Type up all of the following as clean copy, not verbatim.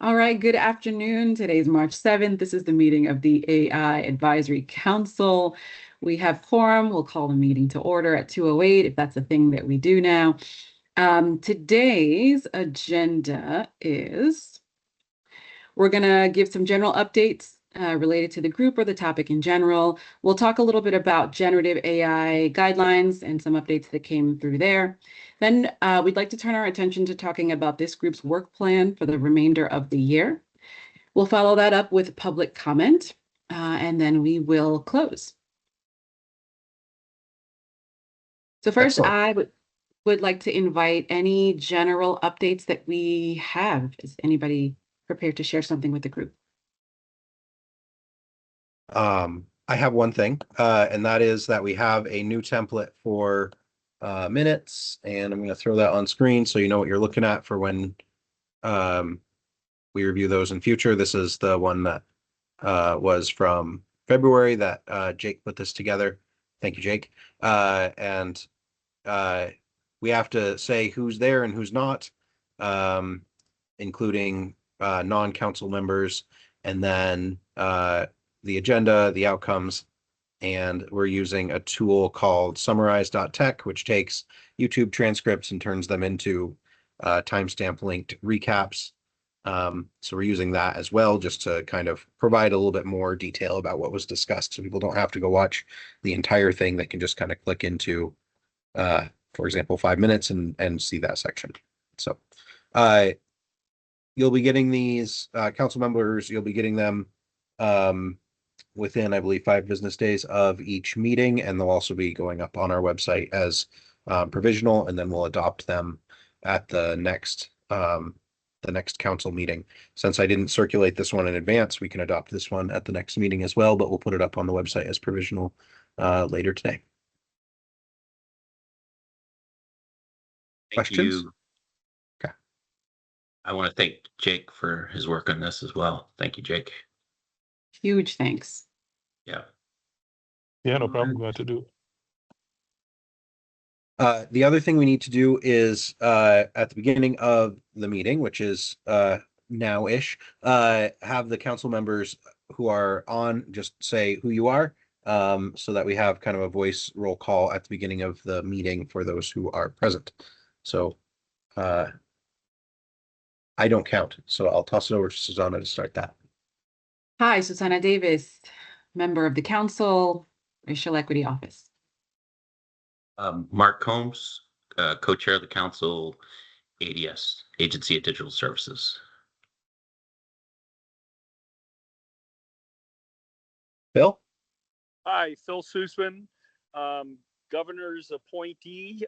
All right, good afternoon. Today's March 7th. This is the meeting of the AI Advisory Council. We have quorum. We'll call the meeting to order at 2:08 if that's a thing that we do now. Today's agenda is we're going to give some general updates related to the group or the topic in general. We'll talk a little bit about generative AI guidelines and some updates that came through there. Then we'd like to turn our attention to talking about this group's work plan for the remainder of the year. We'll follow that up with public comment, and then we will close. So first, Excellent. I would like to invite any general updates that we have. Is anybody prepared to share something with the group? I have one thing, and that is that we have a new template for minutes, and I'm going to throw that on screen so you know what you're looking at for when we review those in future. This is the one that was from February that Jake put this together. Thank you, Jake. And we have to say who's there and who's not, including non-council members, and then the agenda, the outcomes, and we're using a tool called summarize.tech, which takes YouTube transcripts and turns them into timestamp linked recaps. So we're using that as well, just to kind of provide a little bit more detail about what was discussed, so people don't have to go watch the entire thing. They can just kind of click into, for example, 5 minutes and see that section. So you'll be getting these, council members, you'll be getting them within, I believe, 5 business days of each meeting, and they'll also be going up on our website as provisional, and then we'll adopt them at the next council meeting. Since I didn't circulate this one in advance, we can adopt this one at the next meeting as well, but we'll put it up on the website as provisional later today. Thank Questions? you. Okay. I want to thank Jake for his work on this as well. Thank you, Jake. Huge thanks. Yeah. Yeah, no problem. Glad to do it. The other thing we need to do is at the beginning of the meeting, which is now-ish, have the council members who are on just say who you are, so that we have kind of a voice roll call at the beginning of the meeting for those who are present. So I don't count, so I'll toss it over to Susanna to start that. Hi, Susanna Davis, member of the council, Racial Equity Office. Mark Combs, co-chair of the council, ADS, Agency of Digital Services. Bill? Hi, Phil Sussman, governor's appointee,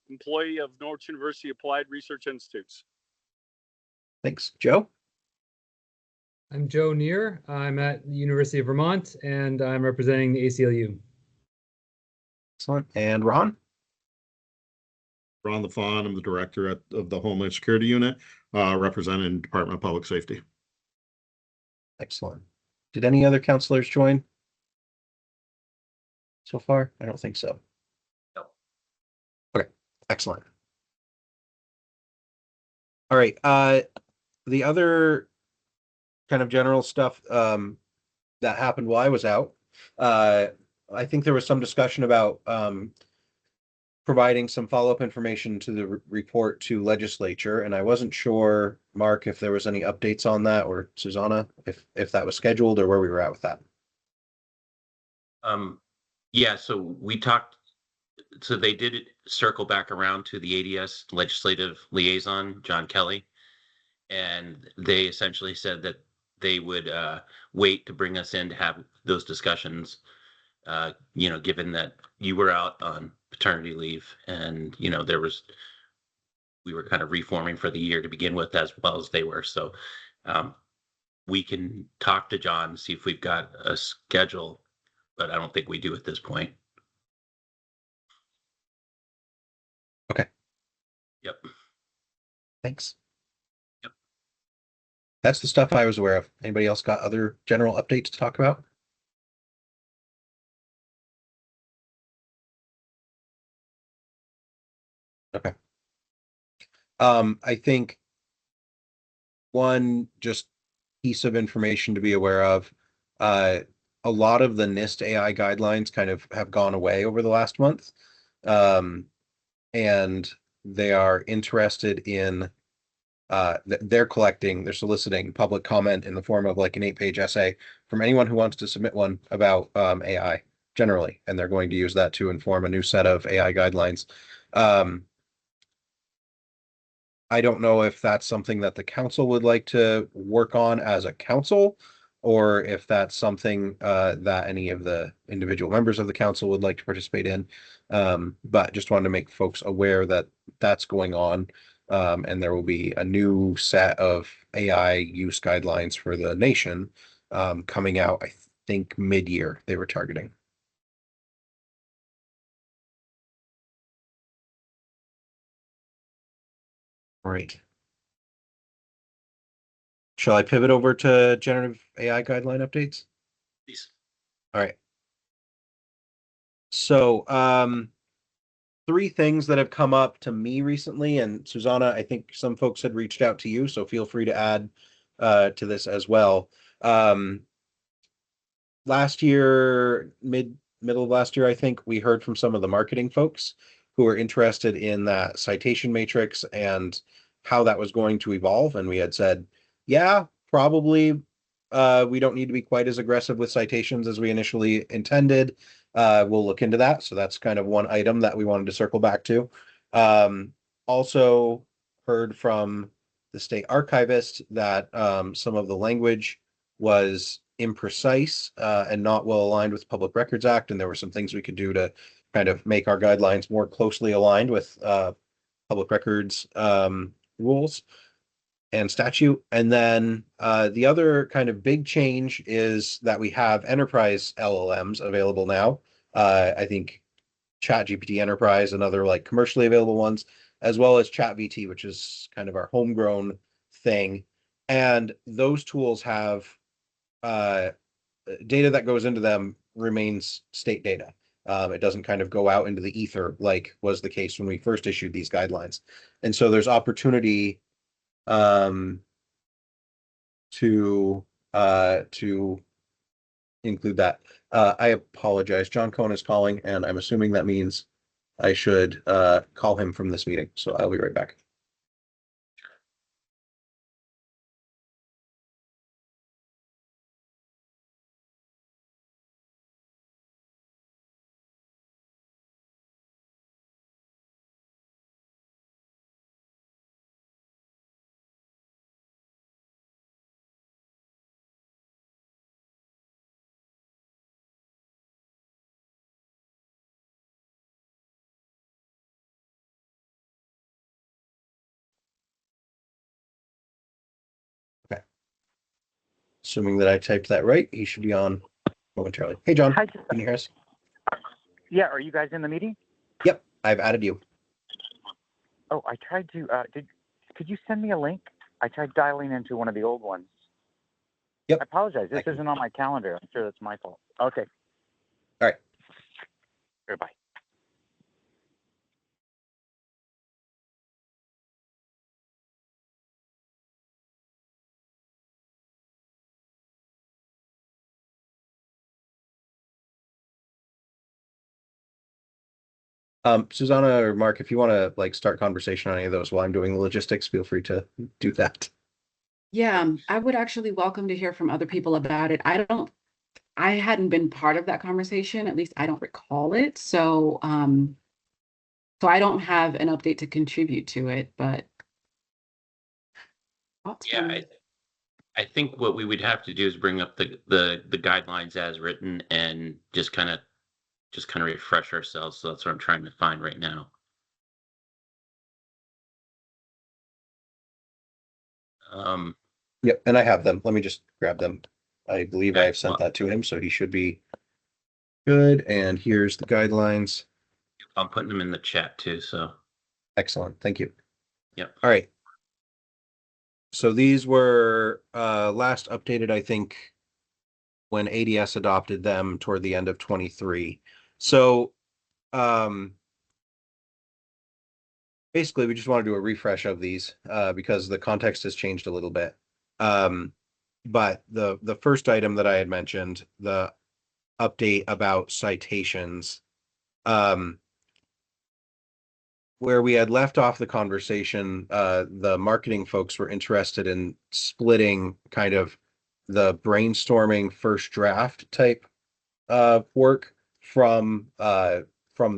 employee of Norwich University Applied Research Institutes. Thanks. Joe? I'm Joe Neer. I'm at the University of Vermont, and I'm representing the ACLU. Excellent. And Ron? Ron LaFawn, I'm the director of the Homeland Security Unit, representing Department of Public Safety. Excellent. Did any other counselors join so far? I don't think so. No. Okay, excellent. All right. The other kind of general stuff that happened while I was out, I think there was some discussion about providing some follow-up information to the report to legislature, and I wasn't sure, Mark, if there was any updates on that, or Susanna, if that was scheduled or where we were at with that. Yeah, so we talked, so they did circle back around to the ADS legislative liaison, John Kelly, and they essentially said that they would wait to bring us in to have those discussions, given that you were out on paternity leave, and we were kind of reforming for the year to begin with, as well as they were. So we can talk to John, see if we've got a schedule, but I don't think we do at this point. Okay. Yep. Thanks. Yep. That's the stuff I was aware of. Anybody else got other general updates to talk about? Okay. I think one just piece of information to be aware of. A lot of the NIST AI guidelines kind of have gone away over the last month. And they are interested in they're soliciting public comment in the form of like an 8-page essay from anyone who wants to submit one about AI generally, and they're going to use that to inform a new set of AI guidelines. I don't know if that's something that the council would like to work on as a council, or if that's something that any of the individual members of the council would like to participate in. But just wanted to make folks aware that that's going on. And there will be a new set of AI use guidelines for the nation coming out, I think mid-year they were targeting. Right. Shall I pivot over to generative AI guideline updates? Please. All right. So, three things that have come up to me recently, and Susanna, I think some folks had reached out to you, so feel free to add to this as well. Last year, middle of last year, I think we heard from some of the marketing folks who were interested in that citation matrix and how that was going to evolve. And we had said, yeah, probably we don't need to be quite as aggressive with citations as we initially intended. We'll look into that. So that's kind of one item that we wanted to circle back to. Also heard from the state archivist that some of the language was imprecise and not well aligned with the Public Records Act, and there were some things we could do to kind of make our guidelines more closely aligned with public records rules and statute. And then the other kind of big change is that we have enterprise LLMs available now. I think ChatGPT Enterprise and other like commercially available ones, as well as ChatVT, which is kind of our homegrown thing. And those tools have data that goes into them remains state data. It doesn't kind of go out into the ether like was the case when we first issued these guidelines. And so there's opportunity to include that. I apologize. John Cohn is calling, and I'm assuming that means I should call him from this meeting. So I'll be right back. Okay. Assuming that I typed that right, he should be on momentarily. Hey, John, Hi. can you hear us? Yeah, are you guys in the meeting? Yep, I've added you. Oh, I tried to. Could you send me a link? I tried dialing into one of the old ones. Yep. I apologize. This I can- isn't on my calendar. I'm sure that's my fault. Okay. All right. Goodbye. Susanna or Mark, if you want to like start conversation on any of those while I'm doing the logistics, feel free to do that. Yeah, I would actually welcome to hear from other people about it. I hadn't been part of that conversation, at least I don't recall it. So so I don't have an update to contribute to it, but Yeah, I think what we would have to do is bring up the guidelines as written and just kind of refresh ourselves. So that's what I'm trying to find right now. Yep, and I have them. Let me just grab them. I believe I Okay, have sent well- that to him, so he should be good. And here's the guidelines. I'm putting them in the chat too. So Excellent. Thank you. Yep. All right. So these were last updated, I think, when ADS adopted them toward the end of 23. So basically, we just want to do a refresh of these because the context has changed a little bit. But the first item that I had mentioned, the update about citations, where we had left off the conversation, the marketing folks were interested in splitting kind of the brainstorming first draft type work from the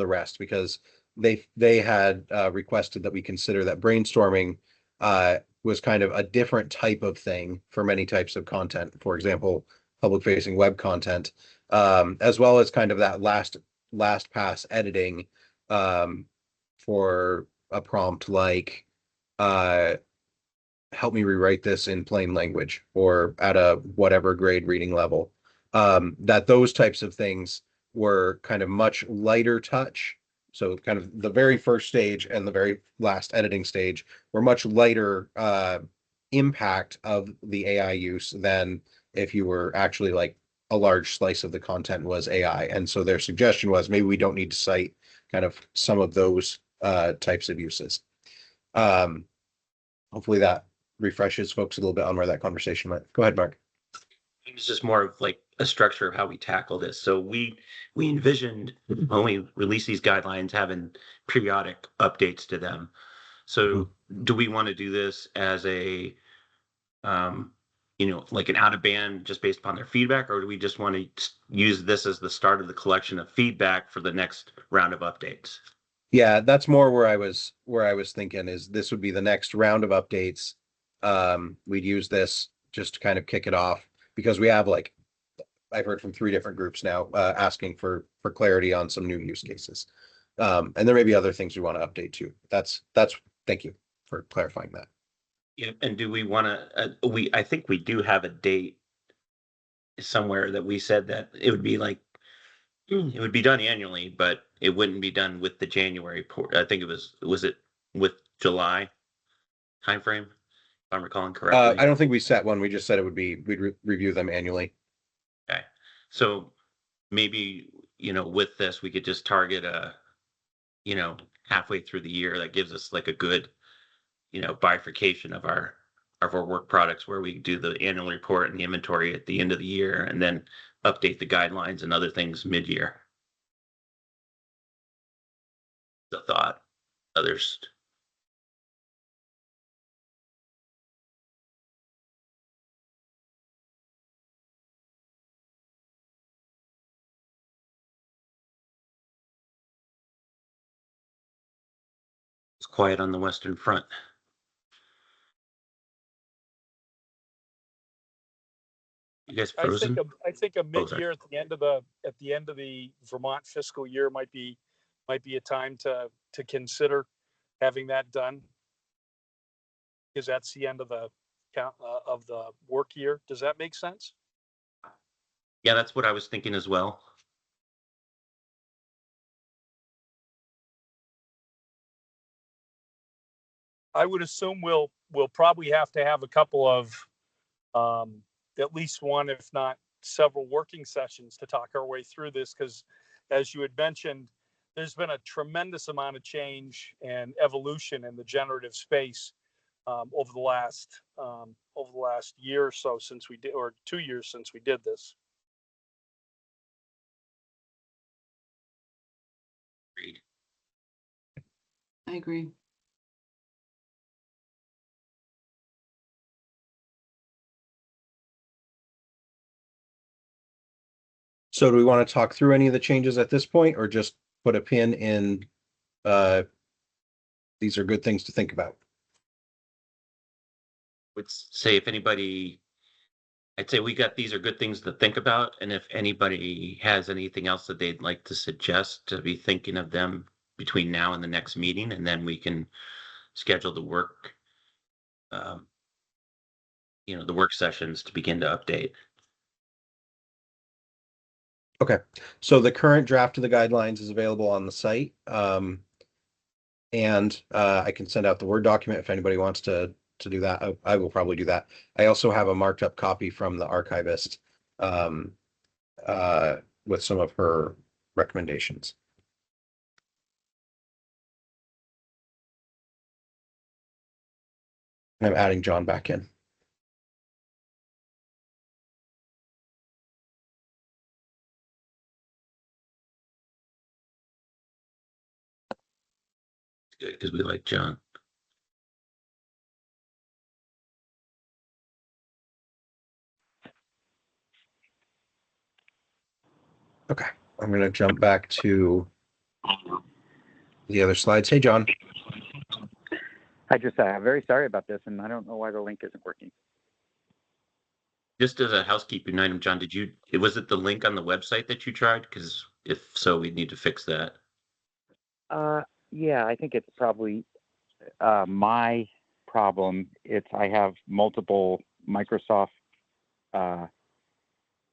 rest, because they had requested that we consider that brainstorming was kind of a different type of thing for many types of content. For example, public facing web content, as well as kind of that last pass editing for a prompt like help me rewrite this in plain language or at a whatever grade reading level. That those types of things were kind of much lighter touch. So kind of the very first stage and the very last editing stage were much lighter impact of the AI use than if you were actually like a large slice of the content was AI. And so their suggestion was maybe we don't need to cite kind of some of those types of uses. Hopefully that refreshes folks a little bit on where that conversation went. Go ahead, Mark. It's just more of like a structure of how we tackle this. So we envisioned when we release these guidelines having periodic updates to them. So do we want to do this as a like an out of band just based upon their feedback, or do we just want to use this as the start of the collection of feedback for the next round of updates? Yeah, that's more where I was thinking is this would be the next round of updates. We'd use this just to kind of kick it off because we have like I've heard from 3 different groups now asking for clarity on some new use cases. And there may be other things we want to update too. That's thank you for clarifying that. Yeah, and do we want to? I think we do have a date somewhere that we said that it would be like it would be done annually, but it wouldn't be done with the January port. I think it was it with July timeframe, if I'm recalling correctly. I don't think we set one. We just said it would be we'd review them annually. Okay, so maybe with this we could just target a halfway through the year. That gives us like a good bifurcation of our work products where we do the annual report and the inventory at the end of the year and then update the guidelines and other things mid-year. The thought. Others. It's quiet on the Western Front. You guys frozen? I think a Oh, sorry. mid-year at the end of the Vermont fiscal year might be a time to consider having that done, because that's the end of the work year. Does that make sense? Yeah, that's what I was thinking as well. I would assume we'll probably have to have a couple of at least one, if not several working sessions to talk our way through this, because as you had mentioned, there's been a tremendous amount of change and evolution in the generative space over the last year or so since we did, or 2 years since we did this. Agreed. I agree. So do we want to talk through any of the changes at this point or just put a pin in these are good things to think about? Would say if anybody, I'd say these are good things to think about, and if anybody has anything else that they'd like to suggest, to be thinking of them between now and the next meeting, and then we can schedule the work, the work sessions to begin to update. Okay, so the current draft of the guidelines is available on the site. And I can send out the Word document if anybody wants to do that. I will probably do that. I also have a marked up copy from the archivist with some of her recommendations. I'm adding John back in. Good, because we like John. Okay, I'm going to jump back to the other slides. Hey, John. I just, very sorry about this, and I don't know why the link isn't working. Just as a housekeeping item, John, was it the link on the website that you tried? Because if so, we need to fix that. Yeah, I think it's probably my problem. I have multiple Microsoft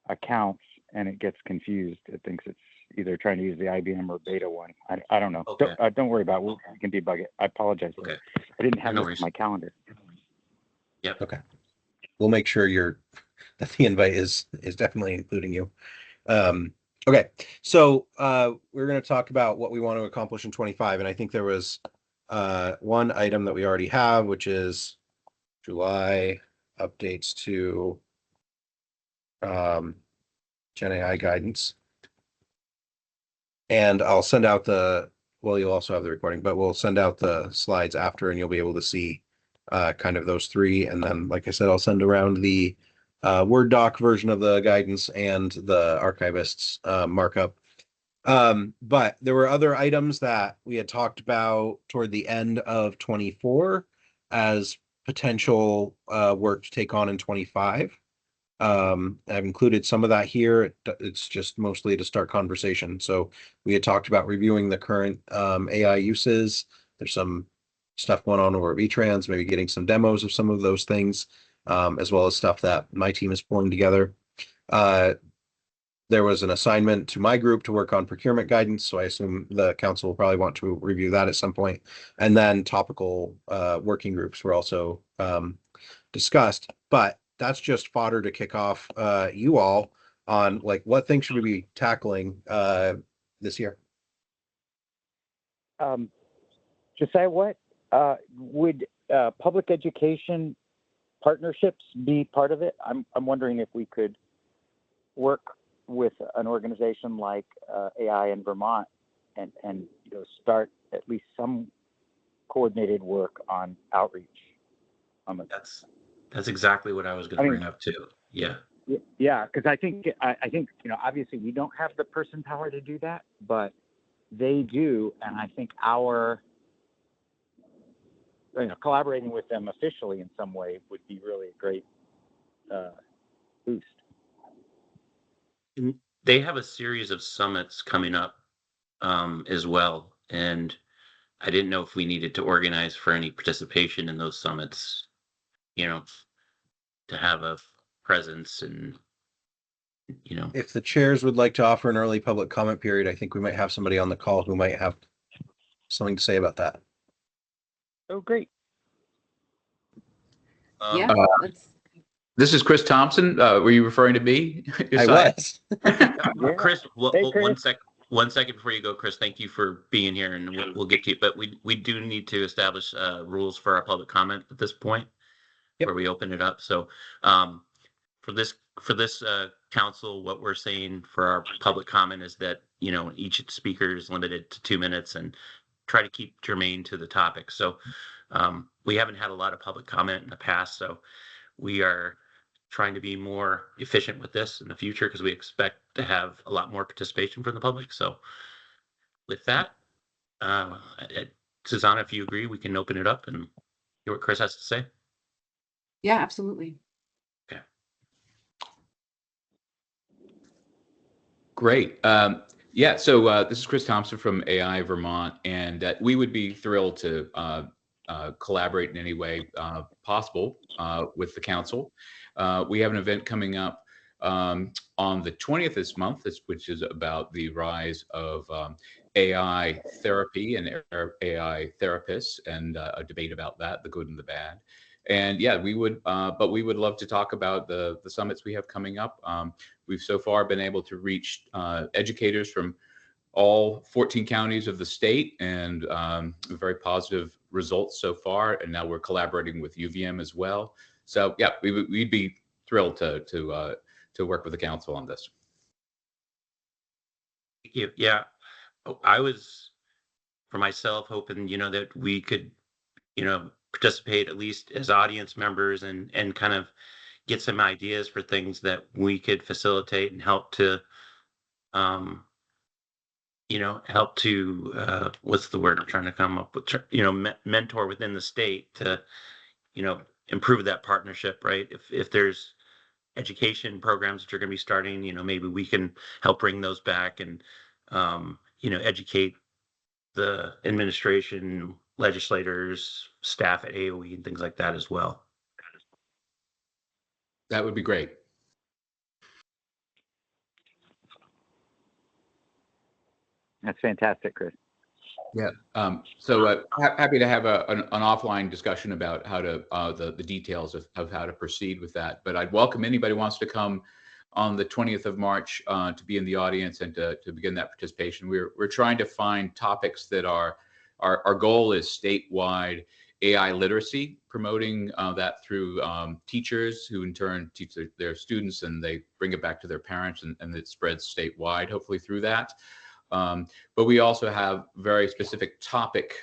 accounts, and it gets confused. It thinks it's either trying to use the IBM or beta one. I don't know. Okay. Don't worry about it. We can debug it. I apologize. Okay. I didn't have No this worries. in my calendar. Yep. Okay. We'll make sure that the invite is definitely including you. Okay, so we're going to talk about what we want to accomplish in 25, and I think there was one item that we already have, which is July updates to Gen AI guidance. And I'll send out well, you'll also have the recording, but we'll send out the slides after, and you'll be able to see kind of those three. And then, like I said, I'll send around the Word doc version of the guidance and the archivist's markup. But there were other items that we had talked about toward the end of 24 as potential work to take on in 25. I've included some of that here. It's just mostly to start conversation. So we had talked about reviewing the current AI uses. There's some stuff going on over at VTrans, maybe getting some demos of some of those things, as well as stuff that my team is pulling together. There was an assignment to my group to work on procurement guidance, so I assume the council will probably want to review that at some point. And then topical working groups were also discussed, but that's just fodder to kick off you all on like what things should we be tackling this year. Josiah, what would public education partnerships be part of it? I'm wondering if we could work with an organization like AI in Vermont and start at least some coordinated work on outreach. That's exactly what I was going to bring up too. Yeah. Yeah, because I think obviously we don't have the person power to do that, but they do, and I think our collaborating with them officially in some way would be really a great boost. They have a series of summits coming up as well, and I didn't know if we needed to organize for any participation in those summits, to have a presence and, If the chairs would like to offer an early public comment period, I think we might have somebody on the call who might have something to say about that. Oh, great. Yeah, This is Chris Thompson. Were you referring to me? I was. Chris, Hey, Chris. one second before you go, Chris, thank you for being here, and we'll get to you. But we do need to establish rules for our public comment at this point, where we open it up. So for this council, what we're saying for our public comment is that each speaker is limited to 2 minutes, and try to keep germane to the topic. So we haven't had a lot of public comment in the past, so we are trying to be more efficient with this in the future because we expect to have a lot more participation from the public. So with that, Susanna, if you agree, we can open it up and hear what Chris has to say. yeah, absolutely. Okay. Great. Yeah, so this is Chris Thompson from AI Vermont, and we would be thrilled to collaborate in any way possible with the council. We have an event coming up on the 20th this month, which is about the rise of AI therapy and AI therapists, and a debate about that, the good and the bad. And yeah, we would love to talk about the summits we have coming up. We've so far been able to reach educators from all 14 counties of the state, and very positive results so far. And now we're collaborating with UVM as well. So yeah, we'd be thrilled to work with the council on this. Yeah, I was, for myself, hoping, that we could, participate at least as audience members and kind of get some ideas for things that we could facilitate and help to, what's the word I'm trying to come up with, mentor within the state to, improve that partnership, right? If there's education programs that you're going to be starting, maybe we can help bring those back and, educate the administration, legislators, staff at AOE, and things like that as well. That would be great. That's fantastic, Chris. Yeah. So happy to have an offline discussion about how to the details of how to proceed with that. But I'd welcome anybody who wants to come on the 20th of March to be in the audience and to begin that participation. We're trying to find topics that are our goal is statewide AI literacy, promoting that through teachers who in turn teach their students, and they bring it back to their parents, and it spreads statewide, hopefully through that. But we also have very specific topic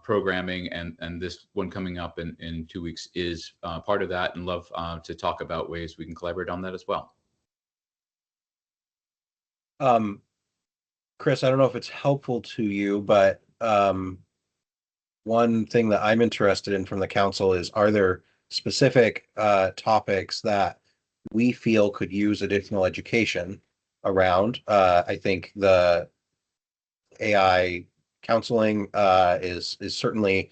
programming, and this one coming up in 2 weeks is part of that, and love to talk about ways we can collaborate on that as well. Chris, I don't know if it's helpful to you, but one thing that I'm interested in from the council is, are there specific topics that we feel could use additional education around? I think the AI counseling is certainly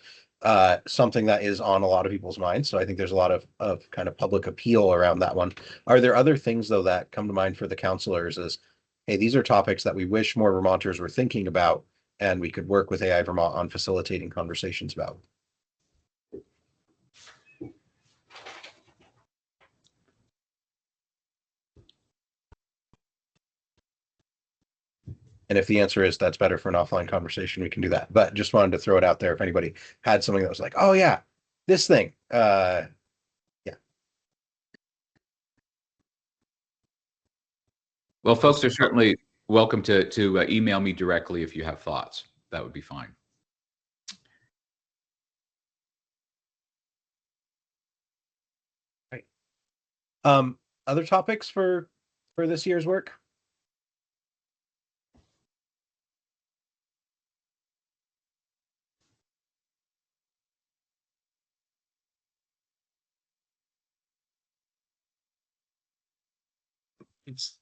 something that is on a lot of people's minds. So I think there's a lot of kind of public appeal around that one. Are there other things, though, that come to mind for the counselors as, hey, these are topics that we wish more Vermonters were thinking about, and we could work with AI Vermont on facilitating conversations about? And if the answer is that's better for an offline conversation, we can do that. But just wanted to throw it out there if anybody had something that was like, oh yeah, this thing. Yeah. Well, folks are certainly welcome to email me directly if you have thoughts. That would be fine. Right. Other topics for this year's work?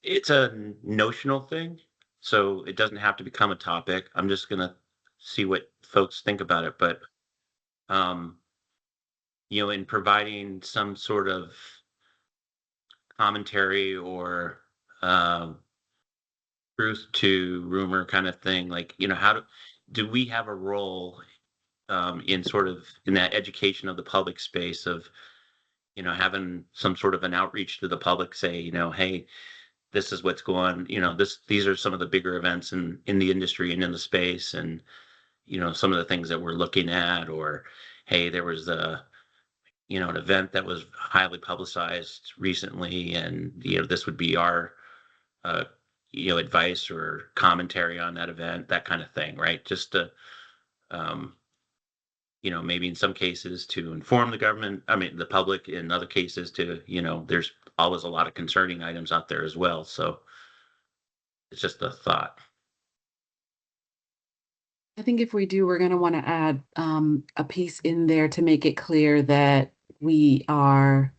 It's a notional thing, so it doesn't have to become a topic. I'm just gonna see what folks think about it, but um, in providing some sort of commentary or truth to rumor kind of thing, like, how do we have a role in sort of in that education of the public space of, having some sort of an outreach to the public, say, hey, this is what's going, these are some of the bigger events in the industry and in the space, and some of the things that we're looking at, or hey, there was an event that was highly publicized recently, and this would be our uh, advice or commentary on that event, that kind of thing, right? Just to um, maybe in some cases to inform the government, I mean, the public, in other cases to, there's always a lot of concerning items out there as well. So it's just a thought. I think if we do, we're going to want to add a piece in there to make it clear that we are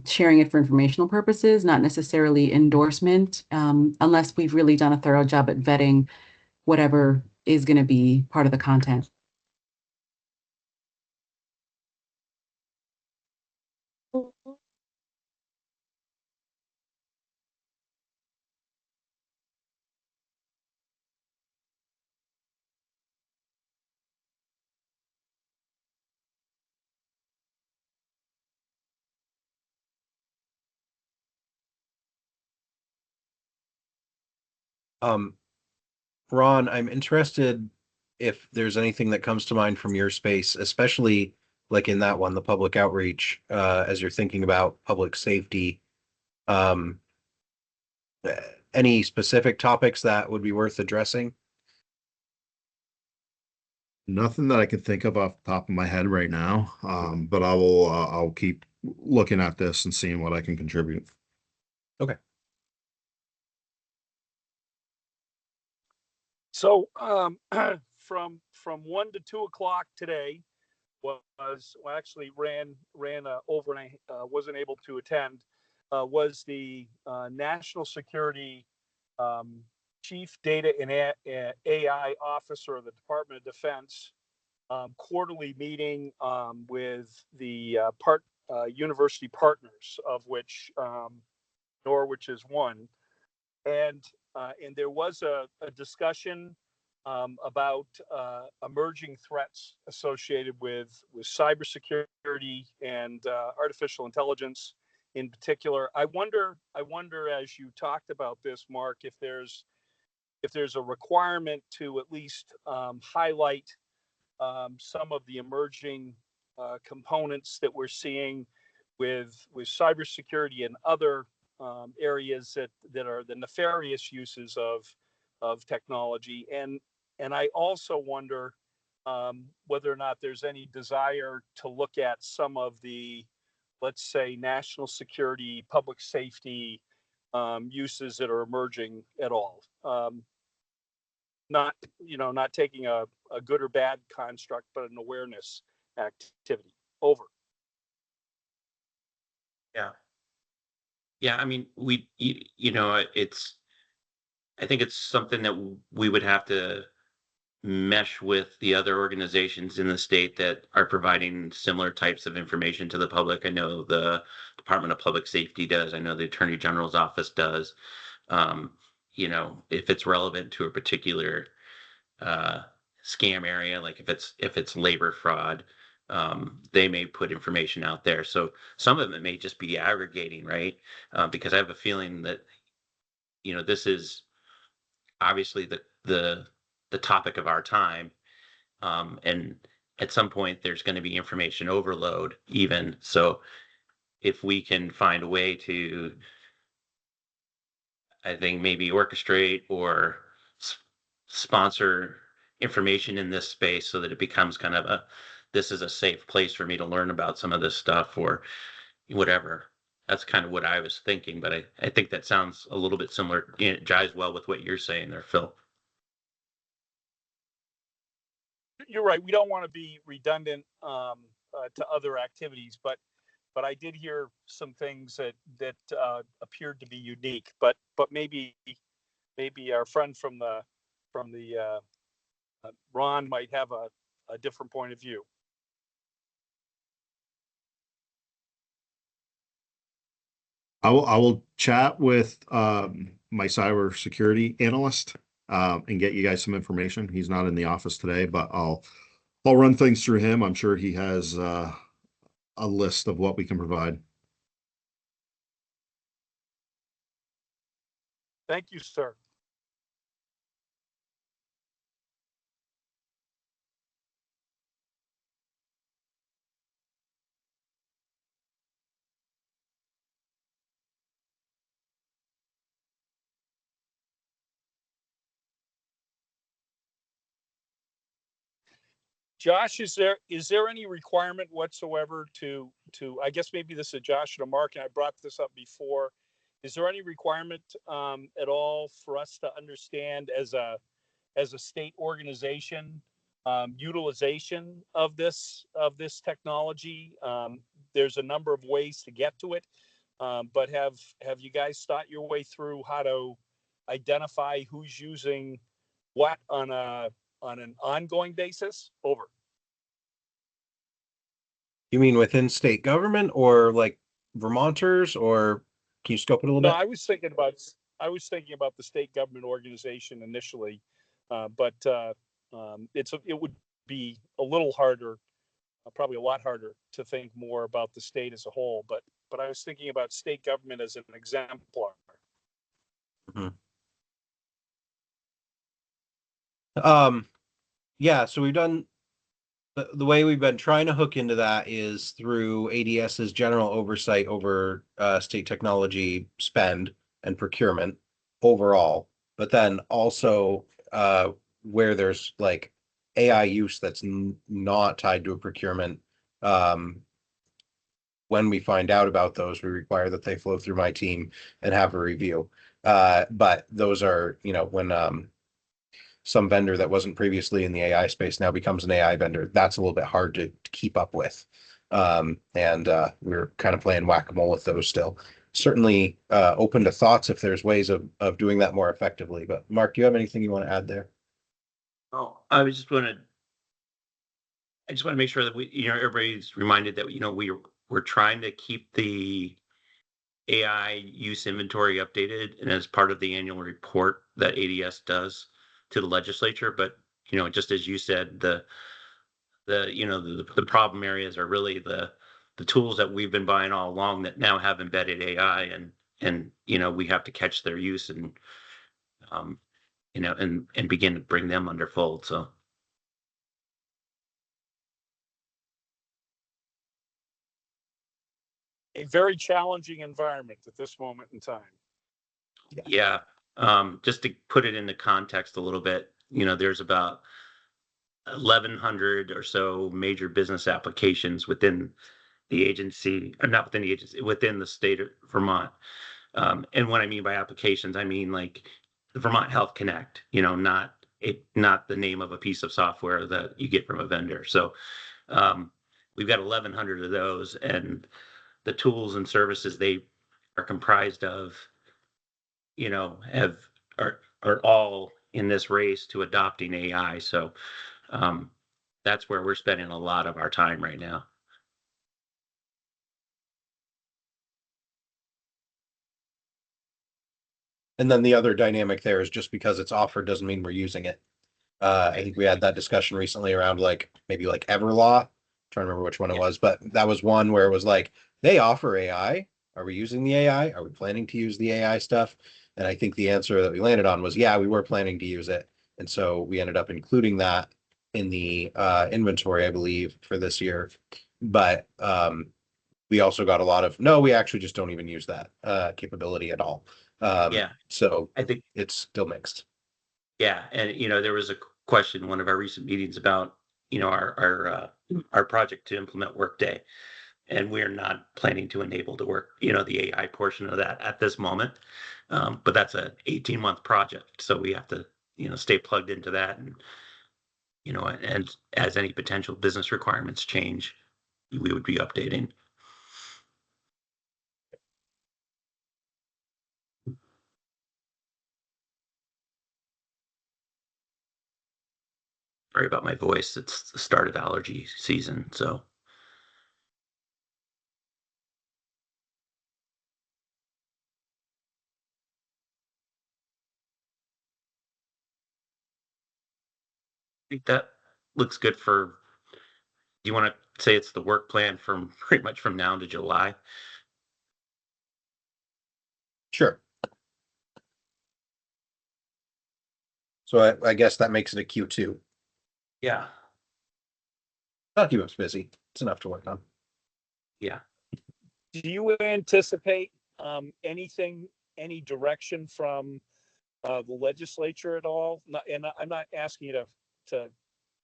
sharing it for informational purposes, not necessarily endorsement, unless we've really done a thorough job at vetting whatever is going to be part of the content. Um, Ron, I'm interested if there's anything that comes to mind from your space, especially like in that one, the public outreach, as you're thinking about public safety. Um, any specific topics that would be worth addressing? Nothing that I can think of off the top of my head right now. But I'll keep looking at this and seeing what I can contribute. Okay. So from 1 to 2 o'clock today actually ran over, and I wasn't able to attend. Was the National Security Chief Data and AI Officer of the Department of Defense quarterly meeting with the university partners, of which Norwich is one. And there was a discussion about emerging threats associated with cybersecurity and artificial intelligence in particular. I wonder, as you talked about this, Mark, if there's a requirement to at least highlight some of the emerging components that we're seeing with cybersecurity and other areas that are the nefarious uses of technology. And I also wonder whether or not there's any desire to look at some of the, let's say, national security, public safety uses that are emerging at all. Not taking a good or bad construct, but an awareness activity. Over. Yeah. Yeah. I mean, I think it's something that we would have to mesh with the other organizations in the state that are providing similar types of information to the public. I know the Department of Public Safety does. I know the Attorney General's office does. If it's relevant to a particular scam area, like if it's labor fraud, they may put information out there. So some of it may just be aggregating, right? Because I have a feeling that this is obviously the topic of our time, and at some point there's going to be information overload. Even so, if we can find a way to, I think, maybe orchestrate or sponsor information in this space so that it becomes kind of this is a safe place for me to learn about some of this stuff or whatever. That's kind of what I was thinking, but I think that sounds a little bit similar. It jives well with what you're saying there, Phil. You're right. We don't want to be redundant to other activities, but I did hear some things that appeared to be unique. But maybe our friend from the Ron might have a different point of view. I will chat with my cybersecurity analyst and get you guys some information. He's not in the office today, but I'll run things through him. I'm sure he has a list of what we can provide. Thank you, sir. Josh, is there any requirement whatsoever to I guess maybe this is Josh and Mark, and I brought this up before. Is there any requirement at all for us to understand as a state organization utilization of this technology? There's a number of ways to get to it, but have you guys thought your way through how to identify who's using what on an ongoing basis? Over. You mean within state government or like Vermonters, or can you scope it a little No, bit? I was thinking about the state government organization initially, but it would be a little harder, probably a lot harder to think more about the state as a whole. But I was thinking about state government as an exemplar. Mhm. Yeah, so we've done the way we've been trying to hook into that is through ADS's general oversight over state technology spend and procurement overall, but then also where there's like AI use that's not tied to a procurement. When we find out about those, we require that they flow through my team and have a review. But those are, when some vendor that wasn't previously in the AI space now becomes an AI vendor, that's a little bit hard to keep up with. And we're kind of playing whack-a-mole with those still. Certainly open to thoughts if there's ways of doing that more effectively. But Mark, do you have anything you want to add there? Oh, I just want to make sure that everybody's reminded that, we're trying to keep the AI use inventory updated and as part of the annual report that ADS does to the legislature. But, just as you said, the problem areas are really the tools that we've been buying all along that now have embedded AI, and we have to catch their use and and begin to bring them under fold. So A very challenging environment at this moment in time. yeah, just to put it into context a little bit, there's about 1,100 or so major business applications within the agency, or not within the agency, within the state of Vermont. And what I mean by applications, I mean like the Vermont Health Connect, not the name of a piece of software that you get from a vendor. So we've got 1,100 of those, and the tools and services they are comprised of, are all in this race to adopting AI. So that's where we're spending a lot of our time right now. And then the other dynamic there is just because it's offered doesn't mean we're using it. I think we had that discussion recently around maybe like Everlaw. I'm trying to remember which one it was, but that was one where it was like, they offer AI. Are we using the AI? Are we planning to use the AI stuff? And I think the answer that we landed on was, yeah, we were planning to use it. And so we ended up including that in the inventory, I believe, for this year. But we also got a lot of, no, we actually just don't even use that capability at all. Yeah, So I think, it's still mixed. yeah. And, there was a question in one of our recent meetings about, our project to implement Workday. And we're not planning to enable the the AI portion of that at this moment. But that's an 18-month project. So we have to, stay plugged into that. And, and as any potential business requirements change, we would be updating. Sorry about my voice. It's the start of allergy season. So I think that looks good for, do you want to say it's the work plan from pretty much from now to July? Sure. So I guess that makes it a Q2. Yeah. That'll keep us busy. It's enough to work on. Yeah. Do you anticipate any direction from the legislature at all? And I'm not asking you to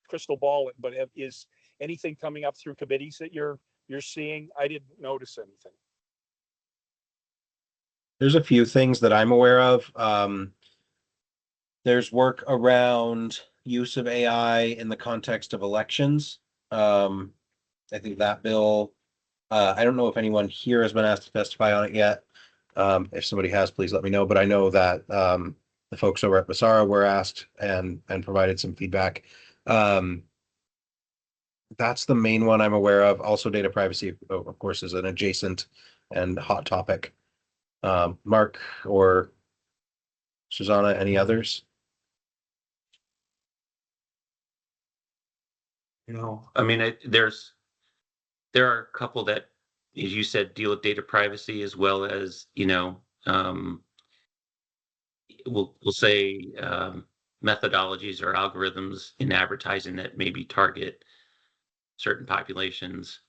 crystal ball it, but is anything coming up through committees that you're seeing? I didn't notice anything. There's a few things that I'm aware of. There's work around use of AI in the context of elections. I think that bill, I don't know if anyone here has been asked to testify on it yet. If somebody has, please let me know. But I know that the folks over at Basara were asked and provided some feedback. That's the main one I'm aware of. Also, data privacy, of course, is an adjacent and hot topic. Mark or Susanna, any others? I mean, there are a couple that, as you said, deal with data privacy as well as, we'll say methodologies or algorithms in advertising that maybe target certain populations.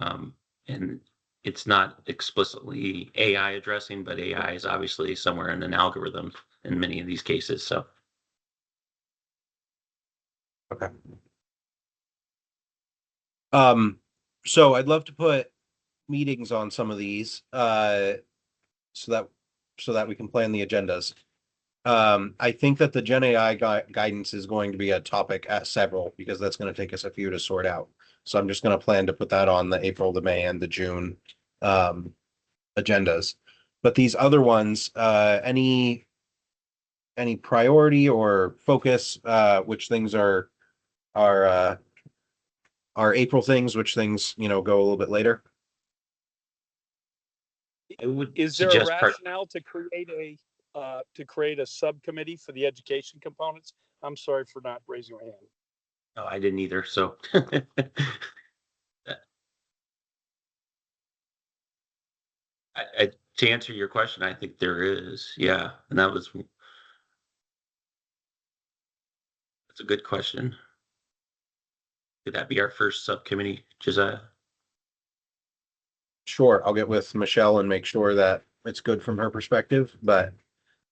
And it's not explicitly AI addressing, but AI is obviously somewhere in an algorithm in many of these cases. So, Okay. So I'd love to put meetings on some of these, so that we can plan the agendas. I think that the Gen AI guidance is going to be a topic at several, because that's going to take us a few to sort out. So I'm just going to plan to put that on the April, the May, and the June agendas. But these other ones, any priority or focus, which things are April things, which things, go a little bit later? I would Is there a suggest rationale to create a subcommittee for the education components? I'm sorry for not raising my hand. No, I didn't either. So, to answer your question, I think there is. Yeah, and that's a good question. Could that be our first subcommittee, Josiah? Sure, I'll get with Michelle and make sure that it's good from her perspective. But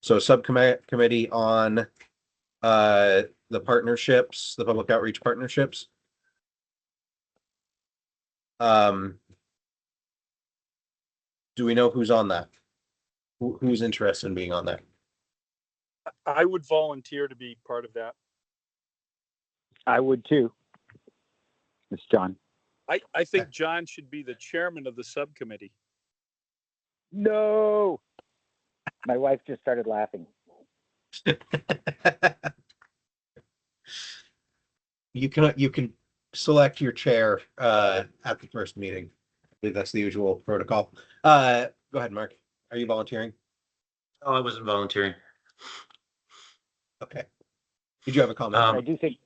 so subcommittee on the partnerships, the public outreach partnerships. Do we know who's on that? Who's interested in being on that? I would volunteer to be part of that. I would too. It's John. I think John should be the chairman of the subcommittee. No. My wife just started laughing. You can select your chair at the first meeting. I believe that's the usual protocol. Go ahead, Mark. Are you volunteering? Oh, I wasn't volunteering. Okay. Did you have a comment? I do think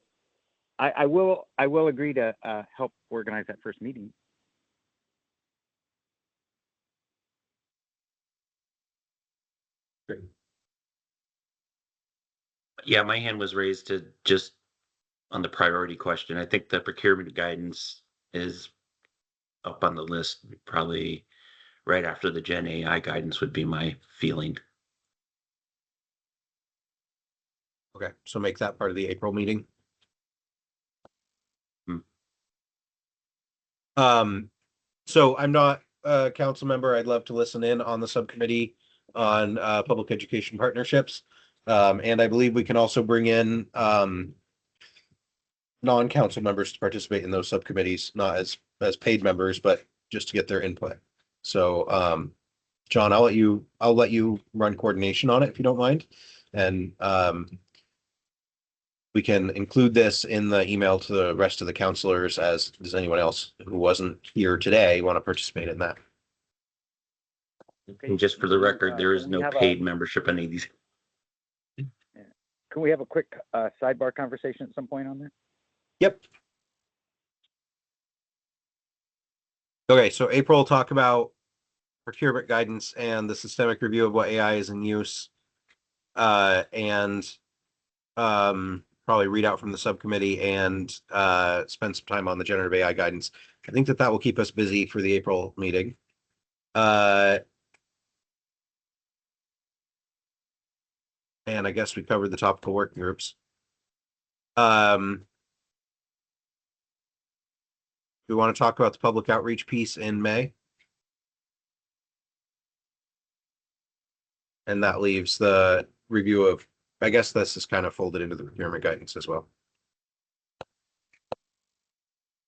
I will agree to help organize that first meeting. Great. Yeah, my hand was raised to just on the priority question. I think the procurement guidance is up on the list, probably right after the Gen AI guidance would be my feeling. Okay, so make that part of the April meeting. So I'm not a council member. I'd love to listen in on the subcommittee on public education partnerships. And I believe we can also bring in non-council members to participate in those subcommittees, not as paid members, but just to get their input. So John, I'll let you run coordination on it if you don't mind. And we can include this in the email to the rest of the counselors, as does anyone else who wasn't here today want to participate in that. And just for the record, there is no paid membership in any of these. Can we have a quick sidebar conversation at some point on that? Yep. Okay, so April will talk about procurement guidance and the systemic review of what AI is in use. And probably read out from the subcommittee and spend some time on the generative AI guidance. I think that will keep us busy for the April meeting. And I guess we covered the topical working groups. We want to talk about the public outreach piece in May. And that leaves the review of, I guess this is kind of folded into the procurement guidance as well.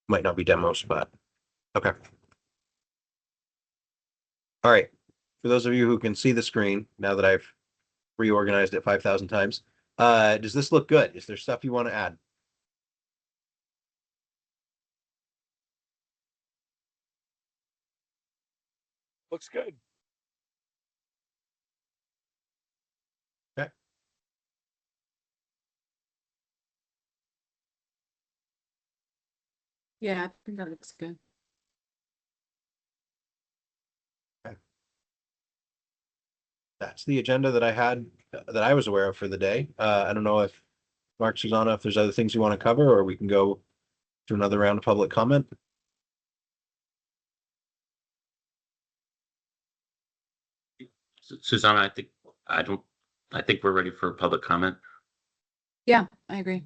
Might not be demos, but okay. All right. For those of you who can see the screen, now that I've reorganized it 5,000 times, does this look good? Is there stuff you want to add? Looks good. Okay. Yeah, I think that looks good. Okay. That's the agenda that I had, that I was aware of for the day. I don't know if Mark, Susanna, if there's other things you want to cover, or we can go to another round of public comment. Susanna, I think we're ready for public comment. Yeah, I agree.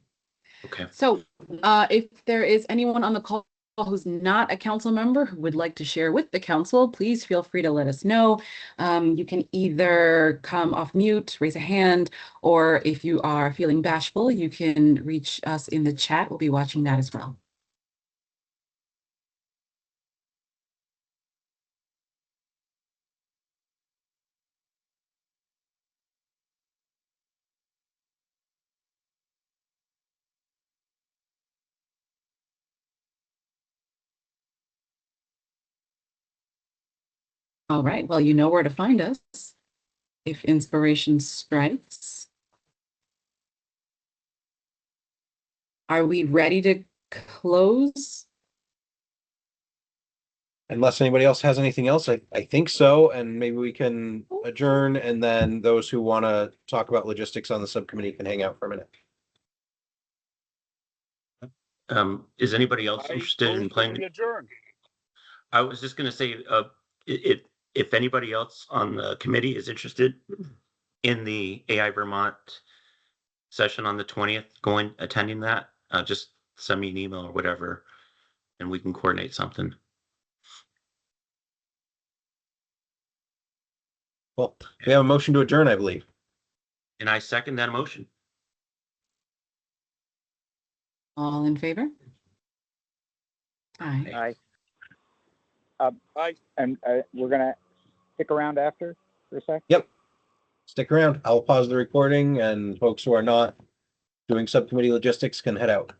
Okay. So if there is anyone on the call who's not a council member who would like to share with the council, please feel free to let us know. You can either come off mute, raise a hand, or if you are feeling bashful, you can reach us in the chat. We'll be watching that as well. All right, well, you know where to find us if inspiration strikes. Are we ready to close? Unless anybody else has anything else, I think so, and maybe we can adjourn, and then those who want to talk about logistics on the subcommittee can hang out for a minute. Is anybody else I interested in move that playing? we adjourn. I was just going to say, if anybody else on the committee is interested in the AI Vermont session on the 20th, attending that, just send me an email or whatever, and we can coordinate something. Well, we have a motion to adjourn, I believe. And I second that motion. All in favor? Aye. Aye. Aye. And we're gonna stick around after for a sec. Yep. Stick around. I'll pause the recording, and folks who are not doing subcommittee logistics can head out.